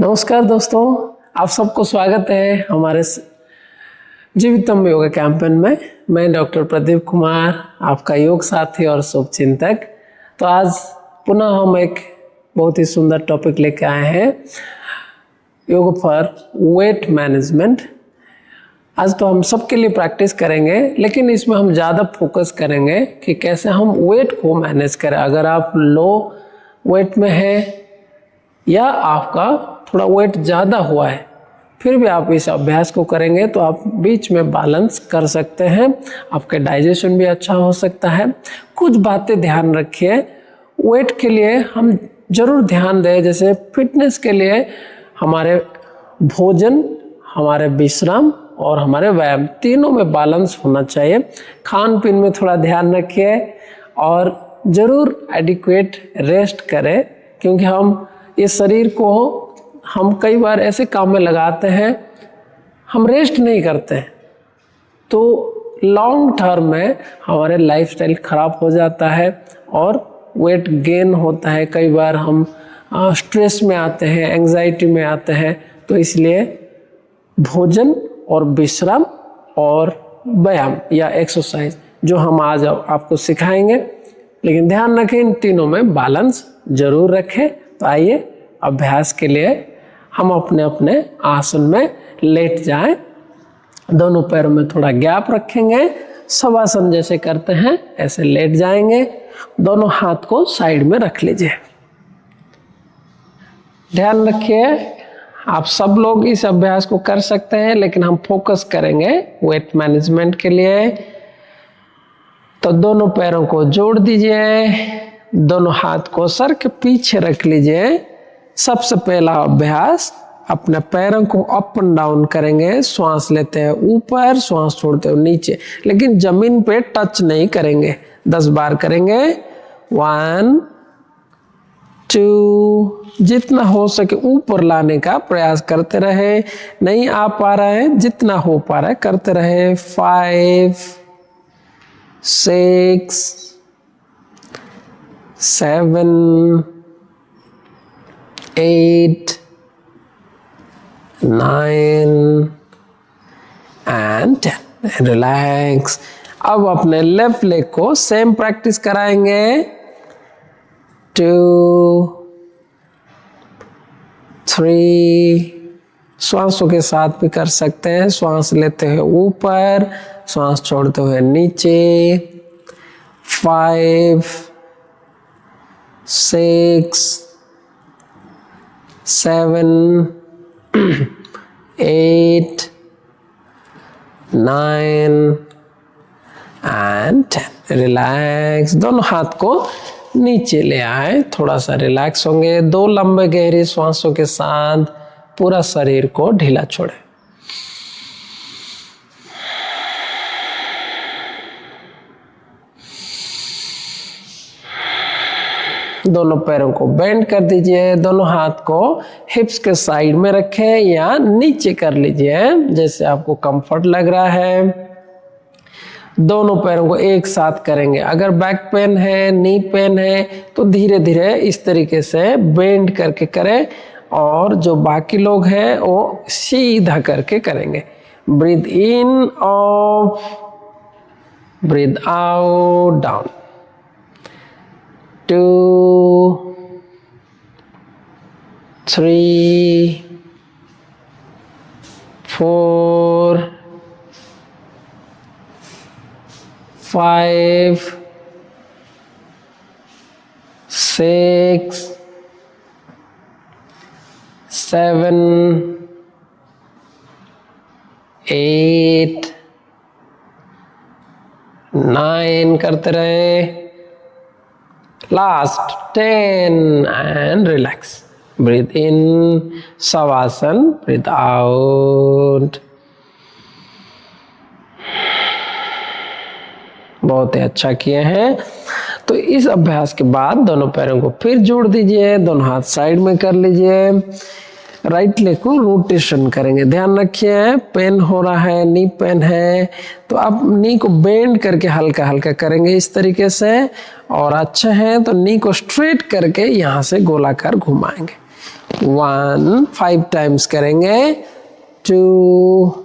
नमस्कार दोस्तों, आप सबको स्वागत है हमारे जीवितम योगा कैंपेन में। मैं डॉक्टर प्रदीप कुमार, आपका योग साथी और शुभचिंतक। तो आज पुनः हम एक बहुत ही सुंदर टॉपिक लेके आए हैं, योग फॉर वेट मैनेजमेंट। आज तो हम सबके लिए प्रैक्टिस करेंगे, लेकिन इसमें हम ज़्यादा फोकस करेंगे कि कैसे हम वेट को मैनेज करें। अगर आप लो वेट में हैं या आपका थोड़ा वेट ज़्यादा हुआ है, फिर भी आप इस अभ्यास को करेंगे तो आप बीच में बैलेंस कर सकते हैं, आपका डाइजेशन भी अच्छा हो सकता है। कुछ बातें ध्यान रखिए। वेट के लिए हम जरूर ध्यान दें, जैसे फिटनेस के लिए हमारे भोजन, हमारे विश्राम और हमारे व्यायाम तीनों में बैलेंस होना चाहिए। खान पीन में थोड़ा ध्यान रखिए और ज़रूर एडिक्वेट रेस्ट करें, क्योंकि हम इस शरीर को हम कई बार ऐसे काम में लगाते हैं, हम रेस्ट नहीं करते हैं, तो लॉन्ग टर्म में हमारे लाइफस्टाइल ख़राब हो जाता है और वेट गेन होता है। कई बार हम स्ट्रेस में आते हैं, एंजाइटी में आते हैं। तो इसलिए भोजन और विश्राम और व्यायाम या एक्सरसाइज जो हम आज आपको सिखाएंगे, लेकिन ध्यान रखें इन तीनों में बैलेंस ज़रूर रखें। तो आइए अभ्यास के लिए हम अपने अपने आसन में लेट जाएं। दोनों पैरों में थोड़ा गैप रखेंगे, शवासन जैसे करते हैं ऐसे लेट जाएंगे। दोनों हाथ को साइड में रख लीजिए। ध्यान रखिए, आप सब लोग इस अभ्यास को कर सकते हैं, लेकिन हम फोकस करेंगे वेट मैनेजमेंट के लिए। तो दोनों पैरों को जोड़ दीजिए, दोनों हाथ को सर के पीछे रख लीजिए। सबसे पहला अभ्यास, अपने पैरों को अप एंड डाउन करेंगे। श्वास लेते हैं ऊपर, श्वास छोड़ते हैं नीचे, लेकिन जमीन पे टच नहीं करेंगे। 10 बार करेंगे। 1 2, जितना हो सके ऊपर लाने का प्रयास करते रहे। नहीं आ पा रहा है, जितना हो पा रहा है करते रहे। 5 6 7 8 9 and 10। रिलैक्स। अब अपने लेफ्ट लेग को सेम प्रैक्टिस कराएंगे। 2 3, श्वासों के साथ भी कर सकते हैं। श्वास लेते हुए ऊपर, श्वास छोड़ते हुए नीचे। 5 6 7 8 9 and 10। रिलैक्स। दोनों हाथ को नीचे ले आए, थोड़ा सा रिलैक्स होंगे। 2 लंबे गहरी श्वासों के साथ पूरा शरीर को ढीला छोड़े। दोनों पैरों को बेंड कर दीजिए। दोनों हाथ को हिप्स के साइड में रखें या नीचे कर लीजिए, जैसे आपको कंफर्ट लग रहा है। दोनों पैरों को एक साथ करेंगे। अगर बैक पेन है, नी पेन है, तो धीरे धीरे इस तरीके से बेंड करके करें, और जो बाकी लोग हैं वो सीधा करके करेंगे। Breathe in off, breathe out down. 2 3 4 5 6 7 8 9 करते रहे। Last 10 and relax. Breathe in, Savasana. Breathe out. बहुत ही अच्छा किए हैं। तो इस अभ्यास के बाद दोनों पैरों को फिर जोड़ दीजिए, दोनों हाथ साइड में कर लीजिए। राइट लेग को रोटेशन करेंगे। ध्यान रखिए, पेन हो रहा है, नी पेन है, तो आप नी को बेंड करके हल्का हल्का करेंगे इस तरीके से। और अच्छा है तो नी को स्ट्रेट करके यहाँ से गोलाकार घुमाएंगे। 1, 5 टाइम्स करेंगे, 2,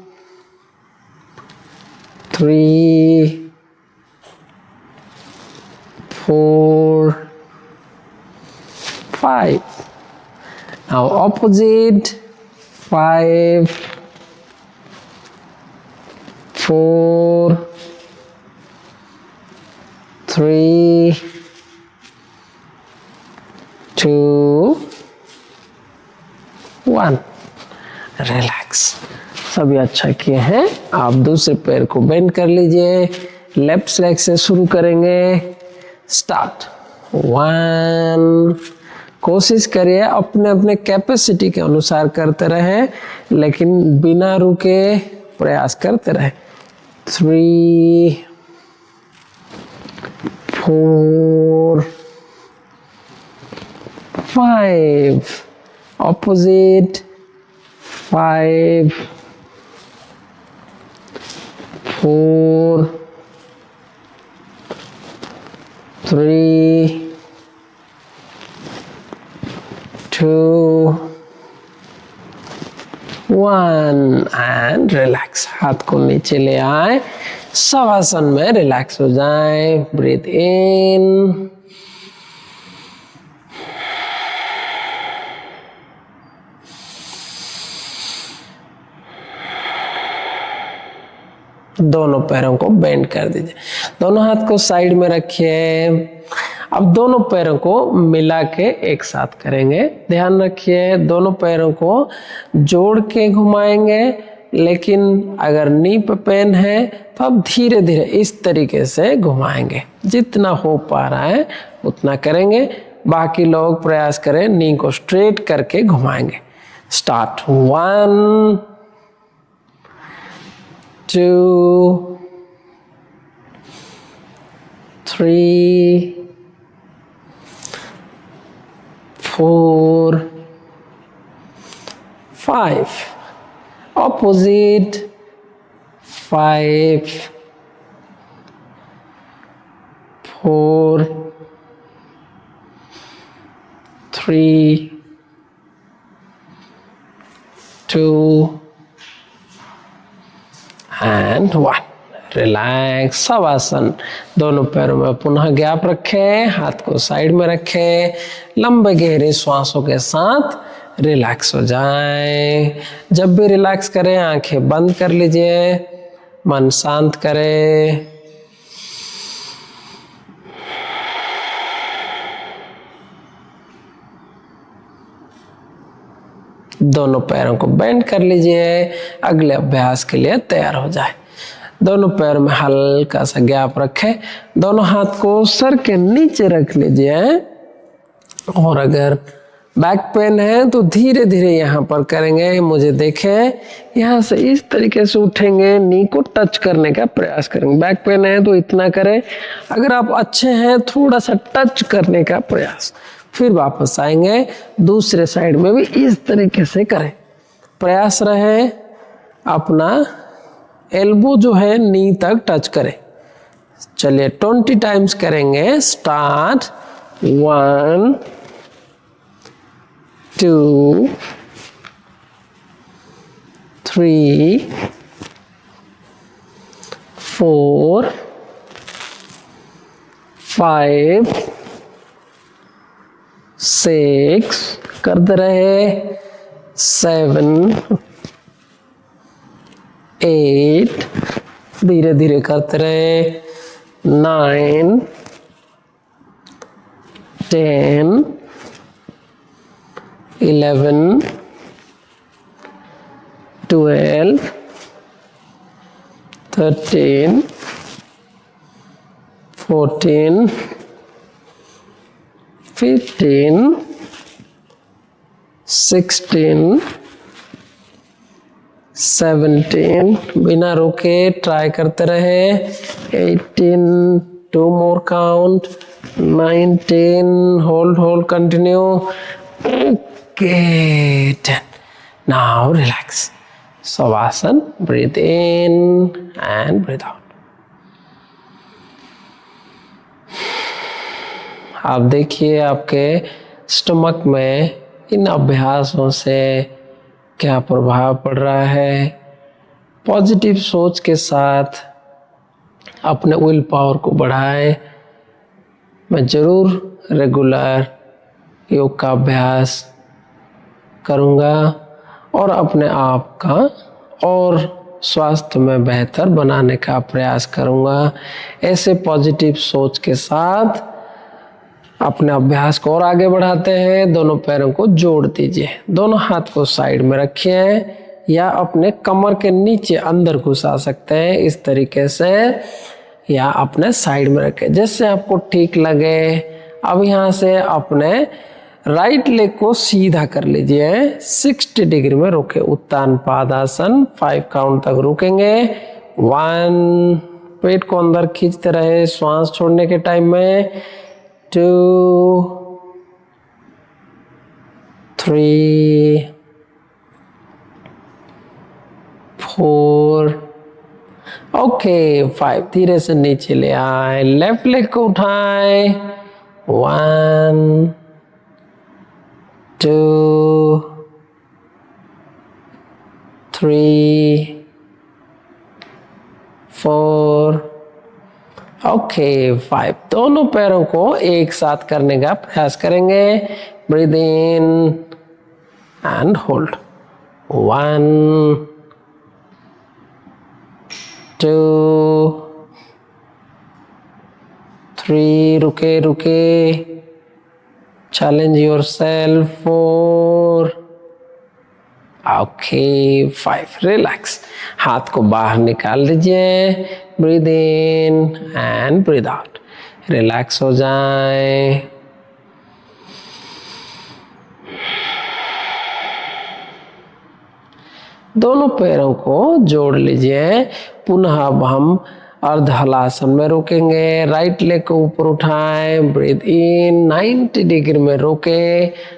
3, 4, 5. Now opposite, 5, 4, 3, 2, 1. रिलैक्स। सभी अच्छा किए हैं। आप दूसरे पैर को बेंड कर लीजिए। लेफ्ट लेग से शुरू करेंगे। स्टार्ट। 1, कोशिश करिए अपने अपने कैपेसिटी के अनुसार करते रहे, लेकिन बिना रुके प्रयास करते रहे। 3, 4, 5, opposite, 5, 4, 3, 2, 1 एंड रिलैक्स। हाथ को नीचे ले आए, शवासन में रिलैक्स हो जाएं। ब्रीथ इन, दोनों पैरों को बेंड कर दीजिए। दोनों हाथ को साइड में रखिए। अब दोनों पैरों को मिला के एक साथ करेंगे। ध्यान रखिए, दोनों पैरों को जोड़ के घुमाएंगे, लेकिन अगर नी पे पेन है तो आप धीरे धीरे इस तरीके से घुमाएंगे। जितना हो पा रहा है उतना करेंगे। बाकी लोग प्रयास करें, नी को स्ट्रेट करके घुमाएंगे। Start. 1, 2, 3, 4, 5. Opposite. 5, 4, 3, 2 and 1. Relax. Shavasana. दोनों पैरों में पुनः गैप रखें, हाथ को साइड में रखें, लंबे गहरे श्वासों के साथ रिलैक्स हो जाएं। जब भी रिलैक्स करें आंखें बंद कर लीजिए, मन शांत करें। दोनों पैरों को बेंड कर लीजिए। अगले अभ्यास के लिए तैयार हो जाए। दोनों पैर में हल्का सा गैप रखें। दोनों हाथ को सर के नीचे रख लीजिए। और अगर बैक पेन है तो धीरे धीरे यहाँ पर करेंगे। मुझे देखें, यहाँ से इस तरीके से उठेंगे, नी को टच करने का प्रयास करेंगे। बैक पेन है तो इतना करें। अगर आप अच्छे हैं थोड़ा सा टच करने का प्रयास। फिर वापस आएंगे, दूसरे साइड में भी इस तरीके से करें। प्रयास रहे अपना एल्बो जो है नी तक टच करे। चलिए 20 टाइम्स करेंगे। स्टार्ट। 1, 2, 3, 4, 5, 6 करते रहे। 7, 8 धीरे धीरे करते रहे। 9, 10, 11, 12, 13, 14, 15, 16, 17 बिना रुके ट्राई करते रहे। 18, 2 more count, 19, hold continue. Okay, 10. Now relax. Savasana, breathe in and breathe out. आप देखिए आपके स्टमक में इन अभ्यासों से क्या प्रभाव पड़ रहा है। पॉजिटिव सोच के साथ अपने विल पावर को बढ़ाएं। मैं ज़रूर रेगुलर योग का अभ्यास करूँगा और अपने आप का और स्वास्थ्य में बेहतर बनाने का प्रयास करूँगा। ऐसे पॉजिटिव सोच के साथ अपने अभ्यास को और आगे बढ़ाते हैं। दोनों पैरों को जोड़ दीजिए, दोनों हाथ को साइड में रखिए या अपने कमर के नीचे अंदर घुसा सकते हैं इस तरीके से, या अपने साइड में रखें जैसे आपको ठीक लगे। अब यहाँ से अपने राइट लेग को सीधा कर लीजिए, 60 डिग्री में रोके, उत्तान पादासन 5 काउंट तक रुकेंगे। 1, पेट को अंदर खींचते रहे श्वास छोड़ने के टाइम में। 2, 3, 4, ओके 5। धीरे से नीचे ले आए, लेफ्ट लेग को उठाए। 1, 2, 3, 4, ओके 5। दोनों पैरों को एक साथ करने का प्रयास करेंगे। Breathe in and hold. 1, 2, 3, रुके रुके, चैलेंज योरसेल्फ। 4, ओके 5। रिलैक्स, हाथ को बाहर निकाल लीजिए। Breathe in and breathe out, relax हो जाए। दोनों पैरों को जोड़ लीजिए। पुनः अब हम अर्ध हलासन में रोकेंगे। राइट लेग को ऊपर उठाएं, ब्रीद इन, 90 डिग्री में रोके,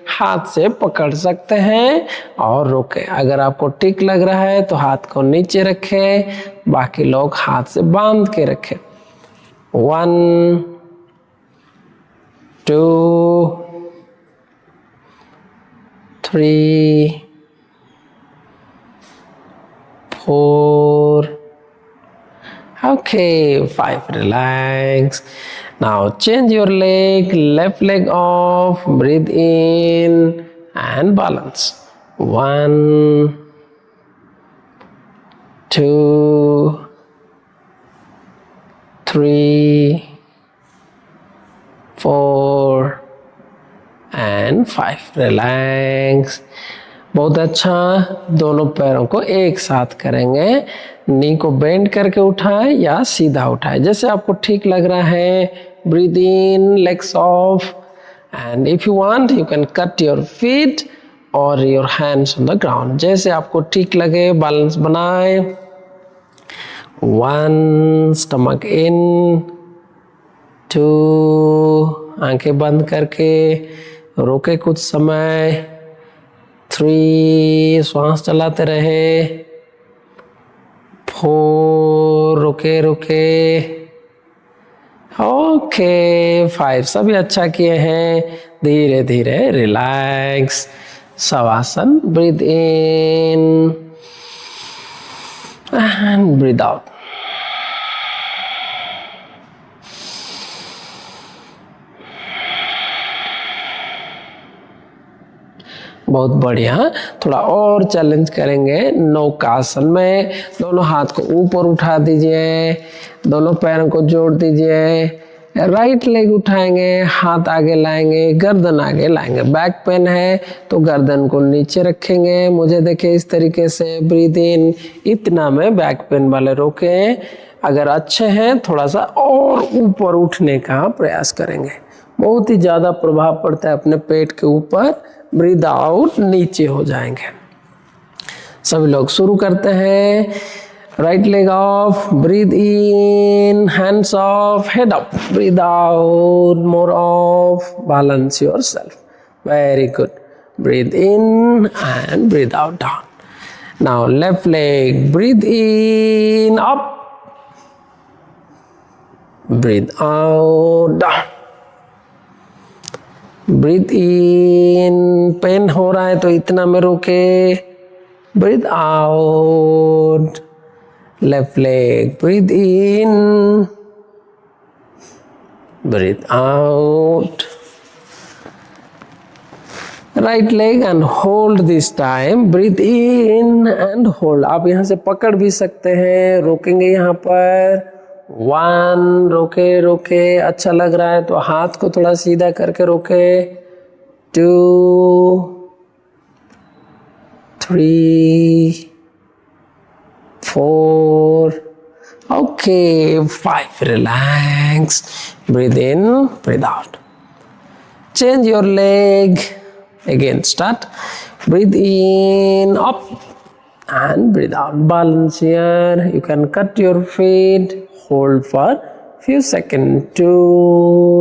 हाथ से पकड़ सकते हैं और रोके। अगर आपको ठीक लग रहा है तो हाथ को नीचे रखें, बाकी लोग हाथ से बांध के रखें। 1, 2, 3, 4, okay 5. Relax. Now change your leg, left leg off, breathe in and balance. 1, 2, 3, 4 and 5. Relax. बहुत अच्छा। दोनों पैरों को एक साथ करेंगे। नी को बेंड करके उठाएं या सीधा उठाएं, जैसे आपको ठीक लग रहा है। Breathe in, legs off, and if you want you can cut your feet और your hands on the ground, जैसे आपको ठीक लगे। बैलेंस बनाए। 1, स्टमक इन, 2, आंखें बंद करके रोके कुछ समय। 3, श्वास चलाते रहे। 4, रुके रुके, ओके 5। सभी अच्छा किए हैं। धीरे धीरे relax, shavasana. Breathe in and breathe out. बहुत बढ़िया। थोड़ा और चैलेंज करेंगे नौकासन में। दोनों हाथ को ऊपर उठा दीजिए, दोनों पैरों को जोड़ दीजिए। राइट लेग उठाएंगे, हाथ आगे लाएंगे, गर्दन आगे लाएंगे। बैक पेन है तो गर्दन को नीचे रखेंगे। मुझे देखिए इस तरीके से। ब्रीद इन, इतना में बैक पेन वाले रोकें। अगर अच्छे हैं थोड़ा सा और ऊपर उठने का प्रयास करेंगे। बहुत ही ज़्यादा प्रभाव पड़ता है अपने पेट के ऊपर। ब्रीद आउट, नीचे हो जाएंगे। सभी लोग शुरू करते हैं। Right leg off, breathe in, hands off, head up, breathe out, more off, balance yourself. Very good. Breathe in and breathe out down. Now left leg, breathe in up, breathe out down. Breathe in, pain हो रहा है तो इतना में रोके, breathe out, left leg, breathe in, breathe out, right leg and hold this time, breathe in and hold. आप यहाँ से पकड़ भी सकते हैं, रोकेंगे यहाँ पर, 1, रोके रोके, अच्छा लग रहा है तो हाथ को थोड़ा सीधा करके रोके, 2, 3, 4, okay, 5, relax, breathe in, breathe out, change your leg, again start, breathe in, up and breathe out, balance here, you can cut your feet, hold for few seconds, 2,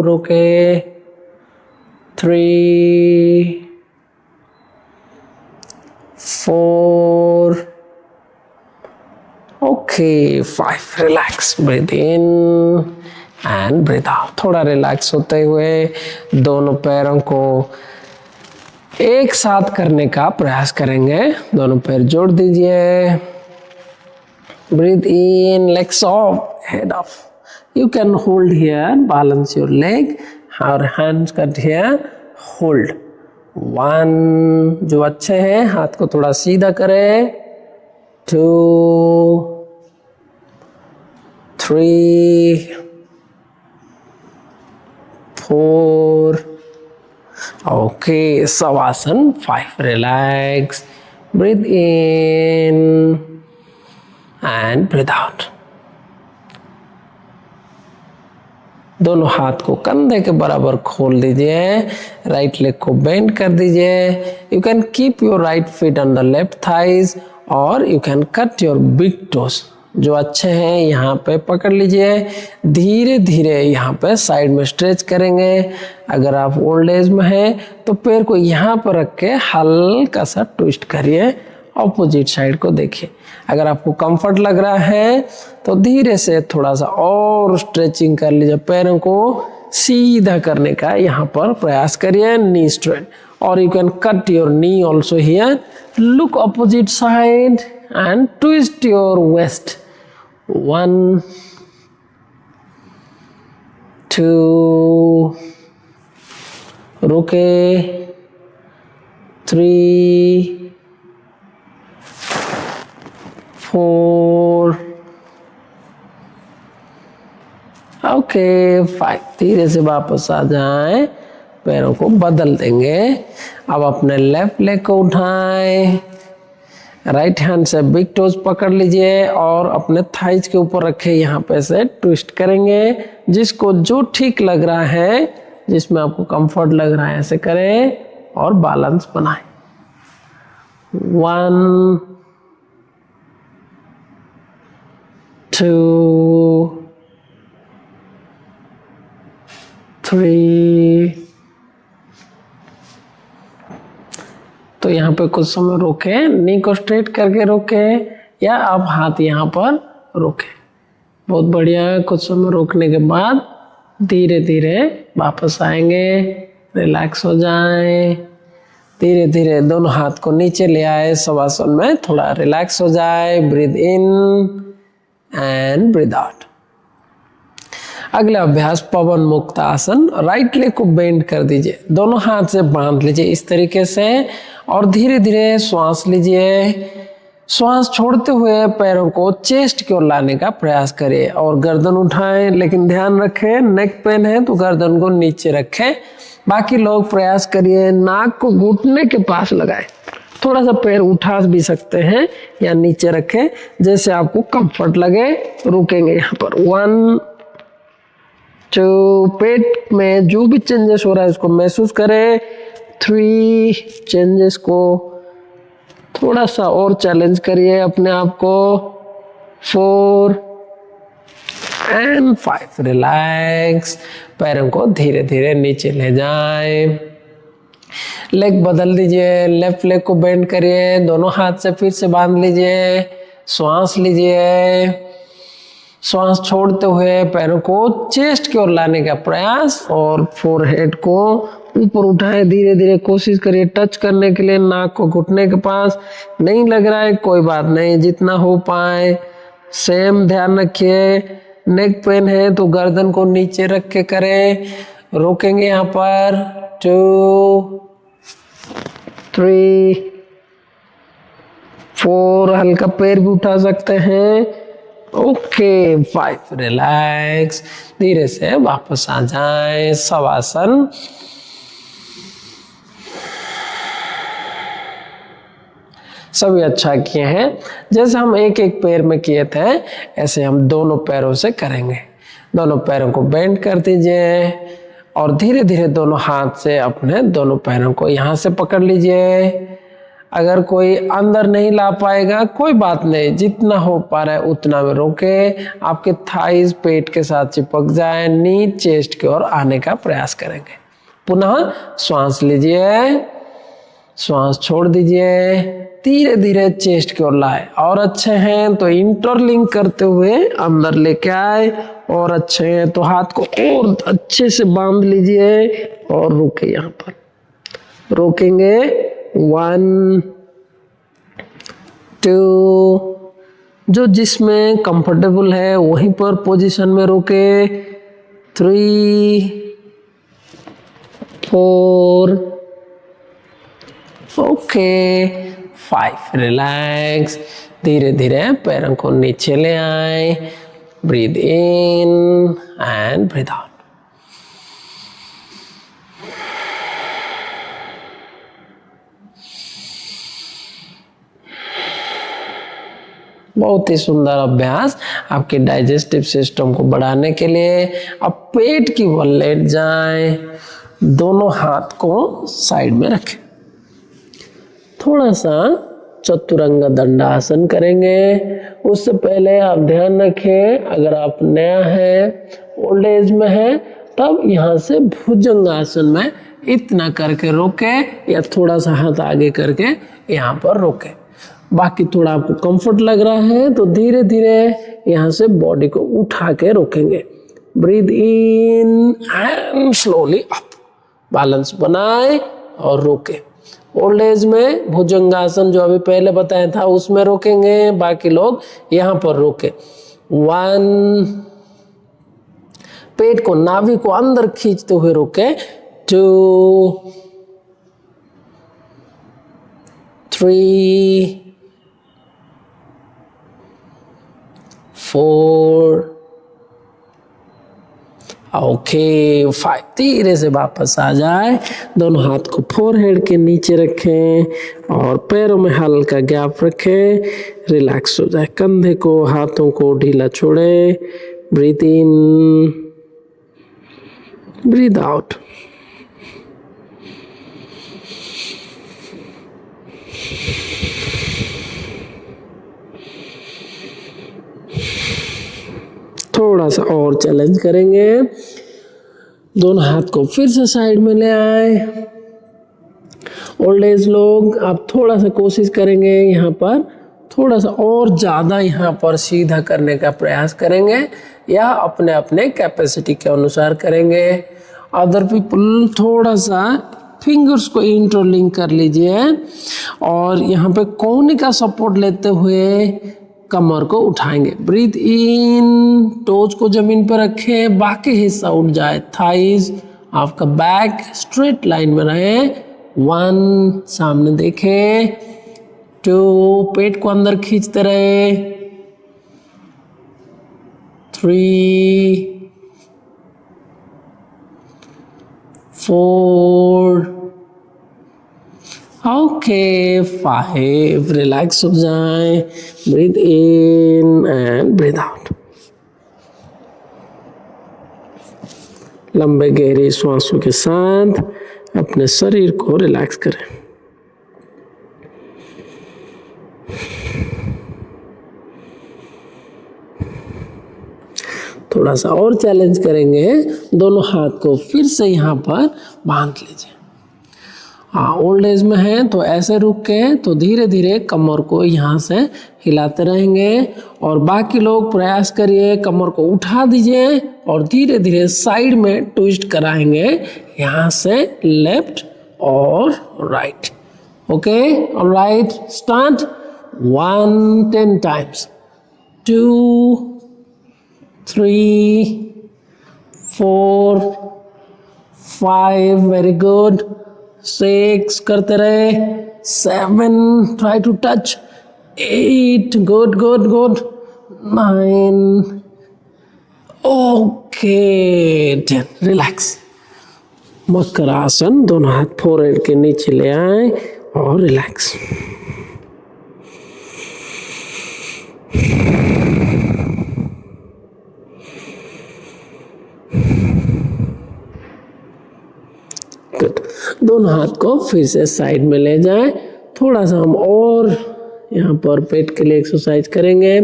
okay, 3, 4, okay, 5, relax, breathe in and breathe out. थोड़ा relax होते हुए दोनों पैरों को एक साथ करने का प्रयास करेंगे, दोनों पैर जोड़ दीजिए, breathe in, legs off, head off, you can hold here, balance your leg और हैंड्स कट हियर, होल्ड, 1, जो अच्छे हैं हाथ को थोड़ा सीधा करें, 2, 3, 4, okay, Savasana, 5, relax, breathe in and breathe out। दोनों हाथ को कंधे के बराबर खोल दीजिए, राइट लेग को बेंड कर दीजिए, you can keep your right feet on the left thighs और you can cut your big toes, जो अच्छे हैं यहाँ पे पकड़ लीजिए, धीरे धीरे यहाँ पे साइड में स्ट्रेच करेंगे। अगर आप ओल्ड एज में हैं तो पैर को यहाँ पर रख के हल्का सा ट्विस्ट करिए, ऑपोजिट साइड को देखिए। अगर आपको कंफर्ट लग रहा है तो धीरे से थोड़ा सा और स्ट्रेचिंग कर लीजिए, पैरों को सीधा करने का यहाँ पर प्रयास करिए, नी स्ट्रेट, और you can cut your knee also here, look opposite side and twist your waist, 1, 2, रुके, 3, 4, ओके, 5, धीरे से वापस आ जाएं, पैरों को बदल देंगे। अब अपने लेफ्ट लेग को उठाएं, राइट हैंड से बिग टोज पकड़ लीजिए और अपने थाइज के ऊपर रखे, यहाँ पे से ट्विस्ट करेंगे, जिसको जो ठीक लग रहा है, जिसमें आपको कंफर्ट लग रहा है ऐसे करें और बैलेंस बनाएं, 1, 2, 3, तो यहाँ पे कुछ समय रोके, नी को स्ट्रेट करके रोके या आप हाथ यहाँ पर रोके, बहुत बढ़िया। कुछ समय रोकने के बाद धीरे धीरे वापस आएंगे, रिलैक्स हो जाएं, धीरे धीरे दोनों हाथ को नीचे ले आए, शवासन में थोड़ा रिलैक्स हो जाए, breathe in and breathe out. अगला अभ्यास पवन मुक्त आसन, राइट लेग को बेंड कर दीजिए, दोनों हाथ से बांध लीजिए इस तरीके से और धीरे धीरे श्वास लीजिए, श्वास छोड़ते हुए पैरों को चेस्ट की ओर लाने का प्रयास करिए और गर्दन उठाएं, लेकिन ध्यान रखें नेक पेन है तो गर्दन को नीचे रखें। बाकी लोग प्रयास करिए नाक को घुटने के पास लगाएं, थोड़ा सा पैर उठा भी सकते हैं या नीचे रखें, जैसे आपको कंफर्ट लगे। रुकेंगे यहाँ पर, 1, 2, पेट में जो भी चेंजेस हो रहा है उसको महसूस करें, 3, चेंजेस को थोड़ा सा और चैलेंज करिए अपने आप को, 4 एंड 5, रिलैक्स, पैरों को धीरे धीरे नीचे ले जाएं, लेग बदल दीजिए, लेफ्ट लेग को बेंड करिए, दोनों हाथ से फिर से बांध लीजिए, श्वास लीजिए, श्वास छोड़ते हुए पैरों को चेस्ट की ओर लाने का प्रयास और फोरहेड को ऊपर उठाएं, धीरे धीरे कोशिश करिए टच करने के लिए नाक को घुटने के पास। नहीं लग रहा है कोई बात नहीं, जितना हो पाए सेम ध्यान रखिए। नेक पेन है तो गर्दन को नीचे रख के करें। रोकेंगे यहाँ पर 2 3 4, हल्का पैर भी उठा सकते हैं। ओके 5, रिलैक्स, धीरे से वापस आ जाएं शवासन। सभी अच्छा किए हैं। जैसे हम एक एक पैर में किए थे ऐसे हम दोनों पैरों से करेंगे। दोनों पैरों को बेंड कर दीजिए और धीरे धीरे दोनों हाथ से अपने दोनों पैरों को यहाँ से पकड़ लीजिए। अगर कोई अंदर नहीं ला पाएगा कोई बात नहीं, जितना हो पा रहा है उतना में रोके। आपके थाइज पेट के साथ चिपक जाए, नी चेस्ट की ओर आने का प्रयास करेंगे। पुनः श्वास लीजिए, श्वास छोड़ दीजिए, धीरे धीरे चेस्ट की ओर लाए। और अच्छे हैं तो इंटरलिंक करते हुए अंदर लेके आए, और अच्छे हैं तो हाथ को और अच्छे से बांध लीजिए और रुके। यहाँ पर रोकेंगे 1 2, जो जिसमें कंफर्टेबल है वहीं पर पोजीशन में रोके। 3 4, ओके 5, रिलैक्स, धीरे धीरे पैरों को नीचे ले आए। Breathe in and breathe out. बहुत ही सुंदर अभ्यास आपके डाइजेस्टिव सिस्टम को बढ़ाने के लिए। अब पेट की बल लेट जाएं, दोनों हाथ को साइड में रखें। थोड़ा सा चतुरंग दंडासन करेंगे। उससे पहले आप ध्यान रखें, अगर आप नया है, ओल्ड एज में है, तब यहाँ से भुजंगासन में इतना करके रोके या थोड़ा सा हाथ आगे करके यहाँ पर रोके। बाकी थोड़ा आपको कंफर्ट लग रहा है तो धीरे धीरे यहाँ से बॉडी को उठा के रोकेंगे। Breathe in and slowly up, balance बनाए और रोके। ओल्ड एज में भुजंगासन जो अभी पहले बताया था उसमें रोकेंगे, बाकी लोग यहाँ पर रोके। 1, पेट को नाभि को अंदर खींचते हुए रोके। 2 3 4, ओके 5, धीरे से वापस आ जाए। दोनों हाथ को फोरहेड के नीचे रखें और पैरों में हल्का गैप रखें। रिलैक्स हो जाए, कंधे को हाथों को ढीला छोड़े। Breathe in, breathe out. थोड़ा सा और चैलेंज करेंगे। दोनों हाथ को फिर से साइड में ले आए। ओल्ड एज लोग आप थोड़ा सा कोशिश करेंगे, यहाँ पर थोड़ा सा और ज़्यादा यहाँ पर सीधा करने का प्रयास करेंगे या अपने अपने कैपेसिटी के अनुसार करेंगे। अदर पीपल थोड़ा सा फिंगर्स को इंटरलिंक कर लीजिए और यहाँ पे कोहनी का सपोर्ट लेते हुए कमर को उठाएंगे। ब्रीथ इन, टोज को जमीन पर रखें, बाकी हिस्सा उठ जाए। थाइज, आपका बैक स्ट्रेट लाइन में रहे। 1, सामने देखें। 2, पेट को अंदर खींचते रहे। 3 4, ओके 5, रिलैक्स हो जाएं। Breathe in and breathe out. लंबे गहरे श्वासों के साथ अपने शरीर को रिलैक्स करें। थोड़ा सा और चैलेंज करेंगे। दोनों हाथ को फिर से यहाँ पर बांध लीजिए हाँ, ओल्ड एज में है तो ऐसे रुक के तो धीरे धीरे कमर को यहाँ से हिलाते रहेंगे। और बाकी लोग प्रयास करिए, कमर को उठा दीजिए और धीरे धीरे साइड में ट्विस्ट कराएंगे, यहाँ से लेफ्ट और right. Okay, alright, start. 1 10 times, 2 3 4 5, very good, 6 करते रहे, 7 try to touch, 8 good good good, 9 okay, 10 relax. मकरासन, दोनों हाथ फोरहेड के नीचे ले आए और रिलैक्स। गुड, दोनों हाथ को फिर से साइड में ले जाएं। थोड़ा सा हम और यहाँ पर पेट के लिए एक्सरसाइज करेंगे।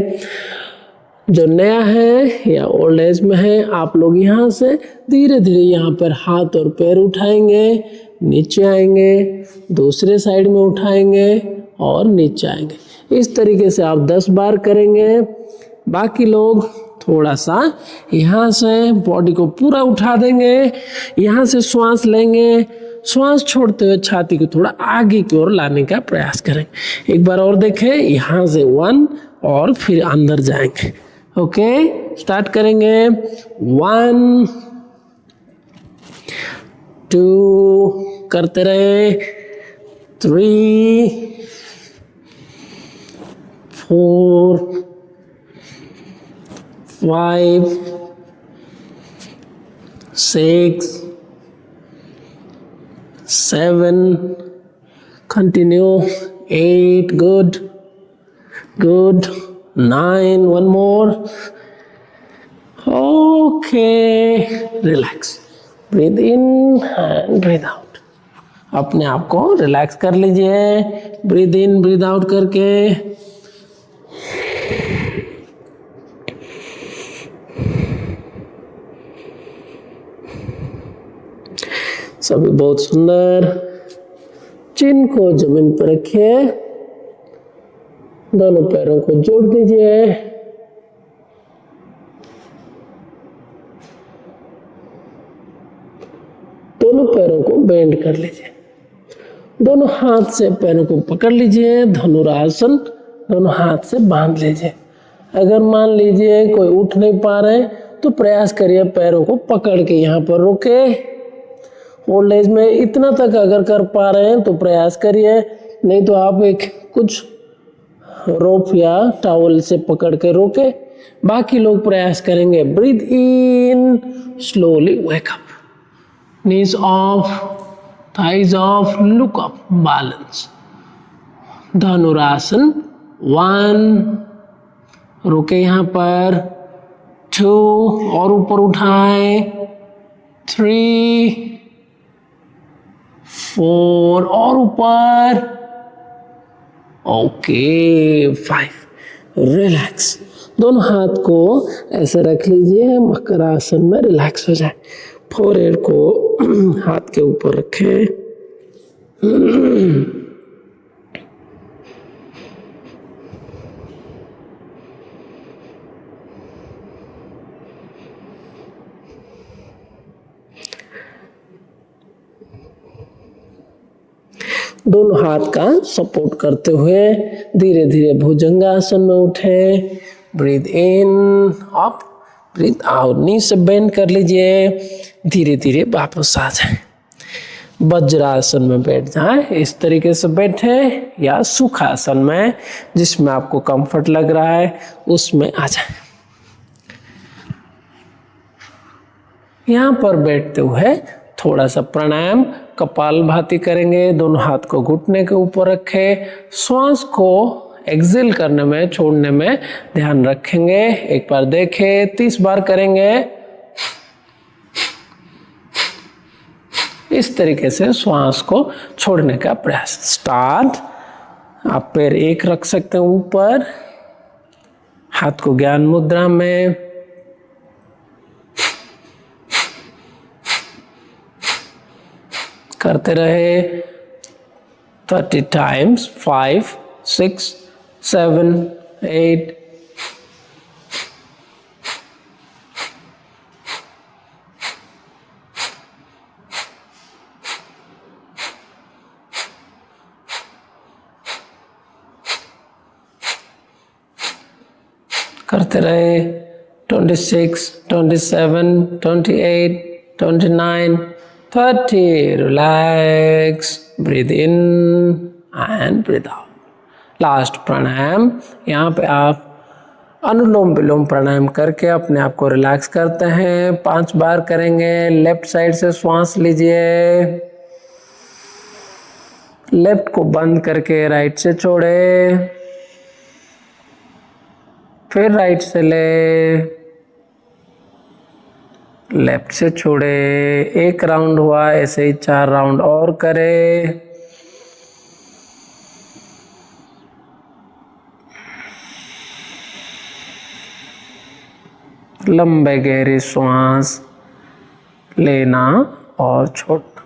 जो नया है या ओल्ड एज में है, आप लोग यहाँ से धीरे धीरे यहाँ पर हाथ और पैर उठाएंगे, नीचे आएंगे, दूसरे साइड में उठाएंगे और नीचे आएंगे। इस तरीके से आप 10 बार करेंगे। बाकी लोग थोड़ा सा यहाँ से बॉडी को पूरा उठा देंगे, यहाँ से श्वास लेंगे, श्वास छोड़ते हुए छाती को थोड़ा आगे की ओर लाने का प्रयास करेंगे। एक बार और देखें, यहाँ से 1 और फिर अंदर जाएंगे। ओके, स्टार्ट करेंगे। 1 2 करते रहे, 3 4 5 6 7 continue, 8 good good, 9 one more, okay, relax, breathe in and breathe out। अपने आप को रिलैक्स कर लीजिए, ब्रीद इन ब्रीद आउट करके। सभी बहुत सुंदर। चिन को जमीन पर रखिए, दोनों पैरों को जोड़ दीजिए, दोनों पैरों को बेंड कर लीजिए, दोनों हाथ से पैरों को पकड़ लीजिए, धनुरासन, दोनों हाथ से बांध लीजिए। अगर मान लीजिए कोई उठ नहीं पा रहे तो प्रयास करिए पैरों को पकड़ के यहाँ पर रोके। ओल्ड एज में इतना तक अगर कर पा रहे हैं तो प्रयास करिए, नहीं तो आप एक कुछ रोप या टॉवल से पकड़ के रोके। बाकी लोग प्रयास करेंगे। Breathe in, slowly wake up, knees off, thighs off, look up, balance. Dhanurasana 1, रोके यहाँ पर, 2 और ऊपर उठाए, 3 4 और ऊपर, ओके, 5 रिलैक्स। दोनों हाथ को ऐसे रख लीजिए, मकरासन में रिलैक्स हो जाए। फोरहेड को हाथ के ऊपर रखें। दोनों हाथ का सपोर्ट करते हुए धीरे धीरे भुजंगासन में उठे। Breathe in up, breathe out, knee से बेंड कर लीजिए, धीरे धीरे वापस आ जाए। वज्रासन में बैठ जाए, इस तरीके से बैठे, या सुखासन में जिसमें आपको कंफर्ट लग रहा है उसमें आ जाए। यहाँ पर बैठते हुए थोड़ा सा प्राणायाम कपालभाति करेंगे। दोनों हाथ को घुटने के ऊपर रखें, श्वास को एक्सेल करने में, छोड़ने में ध्यान रखेंगे। एक बार देखें, 30 बार करेंगे। इस तरीके से श्वास को छोड़ने का प्रयास। स्टार्ट। आप पैर एक रख सकते हैं ऊपर, हाथ को ज्ञान मुद्रा में, करते रहे। 30 times. 5, 6, 7, 8. करते रहे. 26, 27, 28, 29, 30. Relax. Breathe in and breathe out. Last pranayama. यहाँ पे आप अनुलोम विलोम प्राणायाम करके अपने आप को रिलैक्स करते हैं. 5 बार करेंगे. लेफ्ट साइड से श्वास लीजिए. लेफ्ट को बंद करके राइट से छोड़े. फिर राइट से ले. लेफ्ट से छोड़े. 1 राउंड हुआ. ऐसे ही 4 राउंड और करें. लंबे गहरी श्वास लेना और छोड़ना.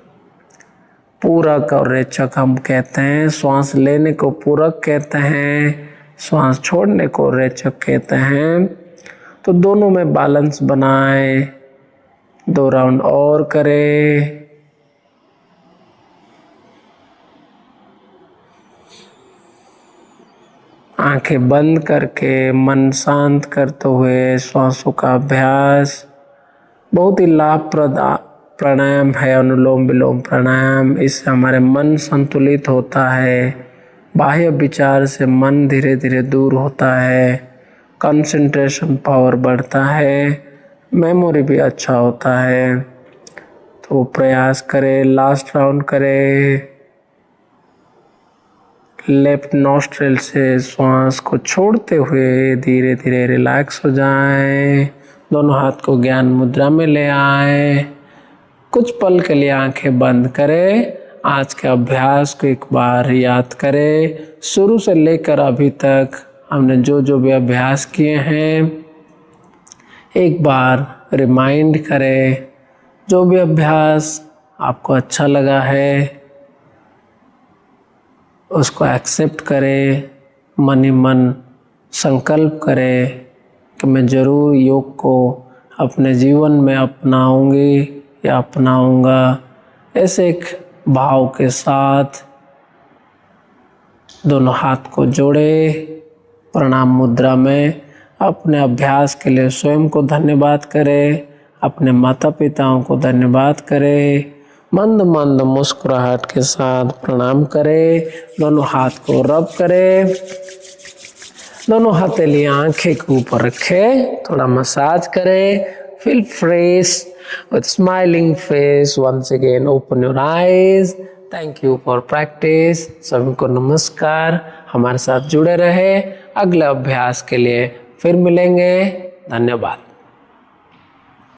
पूरक और रेचक हम कहते हैं. श्वास लेने को पूरक कहते हैं, श्वास छोड़ने को रेचक कहते हैं. तो दोनों में बैलेंस बनाएं. 2 राउंड और करें. आंखें बंद करके मन शांत करते हुए श्वासों का अभ्यास. बहुत ही लाभप्रद प्राणायाम है अनुलोम विलोम प्राणायाम. इससे हमारे मन संतुलित होता है. बाह्य विचार से मन धीरे धीरे दूर होता है. कंसंट्रेशन पावर बढ़ता है. मेमोरी भी अच्छा होता है. तो प्रयास करें. लास्ट राउंड करें. लेफ्ट नॉस्ट्रिल से श्वास को छोड़ते हुए धीरे धीरे रिलैक्स हो जाएं. दोनों हाथ को ज्ञान मुद्रा में ले आएं. कुछ पल के लिए आंखें बंद करें. आज के अभ्यास को एक बार याद करें. शुरू से लेकर अभी तक हमने जो जो भी अभ्यास किए हैं एक बार रिमाइंड करें. जो भी अभ्यास आपको अच्छा लगा है उसको एक्सेप्ट करें. मन ही मन संकल्प करें कि मैं ज़रूर योग को अपने जीवन में अपनाऊंगी या अपनाऊंगा. ऐसे एक भाव के साथ दोनों हाथ को जोड़े प्रणाम मुद्रा में. अपने अभ्यास के लिए स्वयं को धन्यवाद करें. अपने माता पिताओं को धन्यवाद करें. मंद मंद मुस्कुराहट के साथ प्रणाम करें. दोनों हाथ को रब करें. दोनों हथेली आंखें के ऊपर रखें. थोड़ा मसाज करें. Feel fresh with smiling face. Once again open your eyes. Thank you for practice. सभी को नमस्कार. हमारे साथ जुड़े रहे. अगले अभ्यास के लिए फिर मिलेंगे. धन्यवाद.